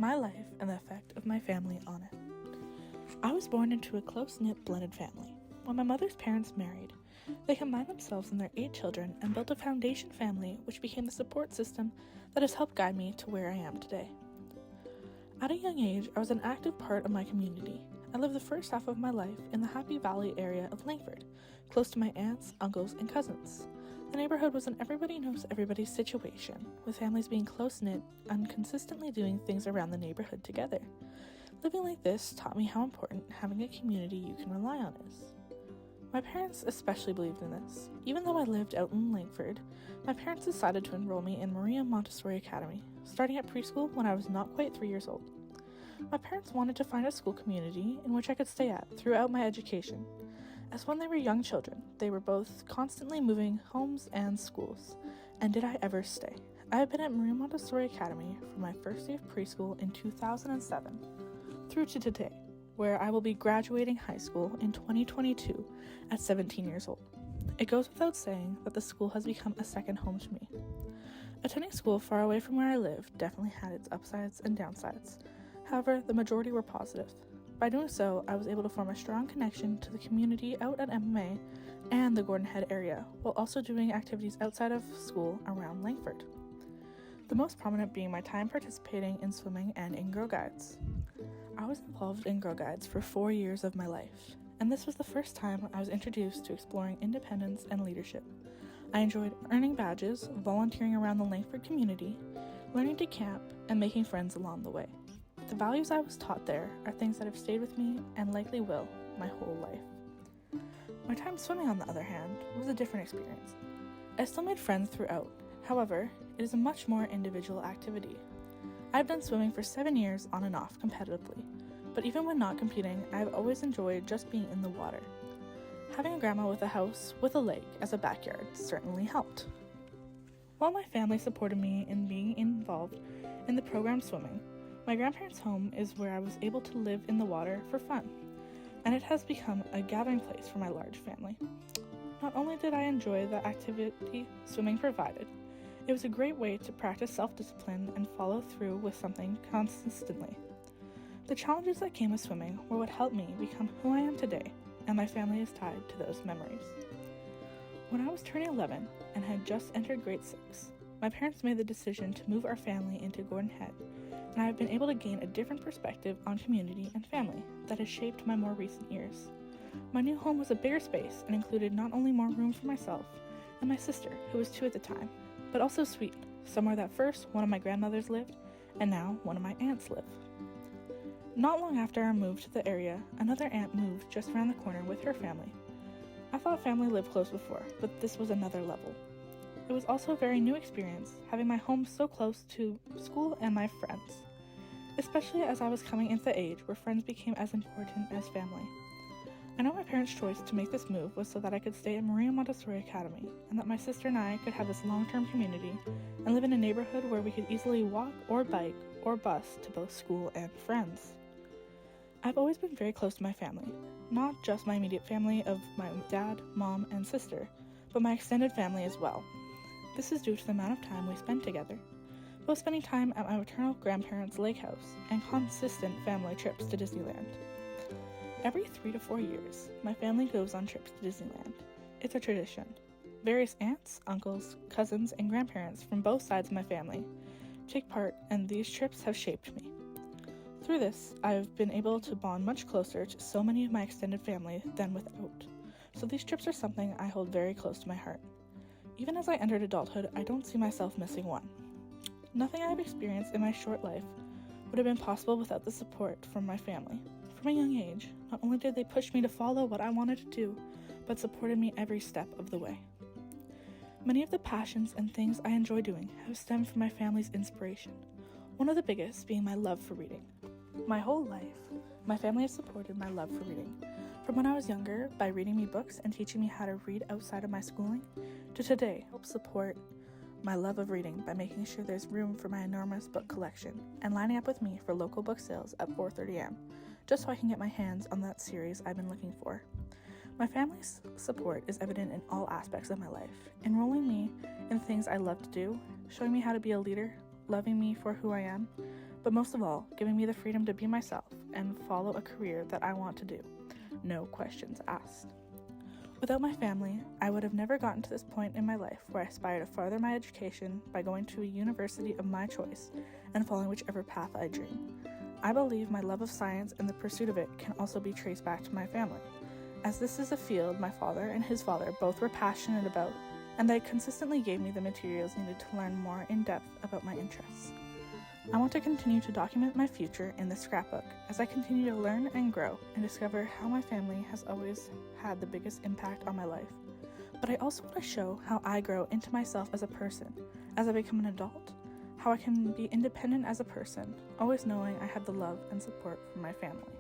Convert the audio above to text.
my life and the effect of my family on it. I was born into a close-knit blended family. When my mother's parents married, they combined themselves and their 8 children and built a foundation family which became the support system that has helped guide me to where I am today. At a young age, I was an active part of my community. I lived the first half of my life in the Happy Valley area of Langford, close to my aunts, uncles, and cousins. The neighborhood was an everybody knows everybody's situation, with families being close-knit and consistently doing things around the neighborhood together. Living like this taught me how important having a community you can rely on is. My parents especially believed in this. Even though I lived out in Langford, my parents decided to enroll me in Maria Montessori Academy, starting at preschool when I was not quite 3 years old. My parents wanted to find a school community in which I could stay at throughout my education, as when they were young children, they were both constantly moving homes and schools. And did I ever stay? I have been at Maria Montessori Academy from my first day of preschool in 2007 through to today, where I will be graduating high school in 2022 at 17 years old. It goes without saying that the school has become a second home to me. Attending school far away from where I live definitely had its upsides and downsides. However, the majority were positive. By doing so, I was able to form a strong connection to the community out at MMA and the Gordon Head area, while also doing activities outside of school around Langford. The most prominent being my time participating in swimming and in Girl Guides. I was involved in Girl Guides for 4 years of my life, and this was the first time I was introduced to exploring independence and leadership. I enjoyed earning badges, volunteering around the Langford community, learning to camp, and making friends along the way. The values I was taught there are things that have stayed with me and likely will my whole life. My time swimming, on the other hand, was a different experience. I still made friends throughout. However, it is a much more individual activity. I've done swimming for 7 years on and off competitively, but even when not competing, I've always enjoyed just being in the water. Having a grandma with a house with a lake as a backyard certainly helped. While my family supported me in being involved in the program swimming, my grandparents' home is where I was able to live in the water for fun, and it has become a gathering place for my large family. Not only did I enjoy the activity swimming provided, it was a great way to practice self-discipline and follow through with something consistently. The challenges that came with swimming were what helped me become who I am today, and my family is tied to those memories. When I was turning 11 and had just entered grade 6, my parents made the decision to move our family into Gordon Head, and I have been able to gain a different perspective on community and family that has shaped my more recent years. My new home was a bigger space and included not only more room for myself and my sister, who was 2 at the time, but also suite, somewhere that first one of my grandmothers lived, and now one of my aunts live. Not long after our move to the area, another aunt moved just around the corner with her family. I thought family lived close before, but this was another level. It was also a very new experience, having my home so close to school and my friends, especially as I was coming into the age where friends became as important as family. I know my parents' choice to make this move was so that I could stay at Maria Montessori Academy, and that my sister and I could have this long-term community and live in a neighborhood where we could easily walk or bike or bus to both school and friends. I've always been very close to my family, not just my immediate family of my dad, mom, and sister, but my extended family as well. This is due to the amount of time we spend together, both spending time at my maternal grandparents' lake house and consistent family trips to Disneyland. Every 3 to 4 years, my family goes on trips to Disneyland. It's a tradition. Various aunts, uncles, cousins, and grandparents from both sides of my family take part, and these trips have shaped me. Through this, I've been able to bond much closer to so many of my extended family than without, so these trips are something I hold very close to my heart. Even as I entered adulthood, I don't see myself missing one. Nothing I have experienced in my short life would have been possible without the support from my family. From a young age, not only did they push me to follow what I wanted to do, but supported me every step of the way. Many of the passions and things I enjoy doing have stemmed from my family's inspiration, one of the biggest being my love for reading. My whole life, my family has supported my love for reading, from when I was younger by reading me books and teaching me how to read outside of my schooling, to today help support my love of reading by making sure there's room for my enormous book collection and lining up with me for local book sales at 4:30 a.m., just so I can get my hands on that series I've been looking for. My family's support is evident in all aspects of my life, enrolling me in things I love to do, showing me how to be a leader, loving me for who I am, but most of all, giving me the freedom to be myself and follow a career that I want to do. No questions asked. Without my family, I would have never gotten to this point in my life where I aspire to further my education by going to a university of my choice and following whichever path I dream. I believe my love of science and the pursuit of it can also be traced back to my family, as this is a field my father and his father both were passionate about, and they consistently gave me the materials needed to learn more in depth about my interests. I want to continue to document my future in this scrapbook as I continue to learn and grow and discover how my family has always had the biggest impact on my life. But I also want to show how I grow into myself as a person, as I become an adult, how I can be independent as a person, always knowing I have the love and support from my family.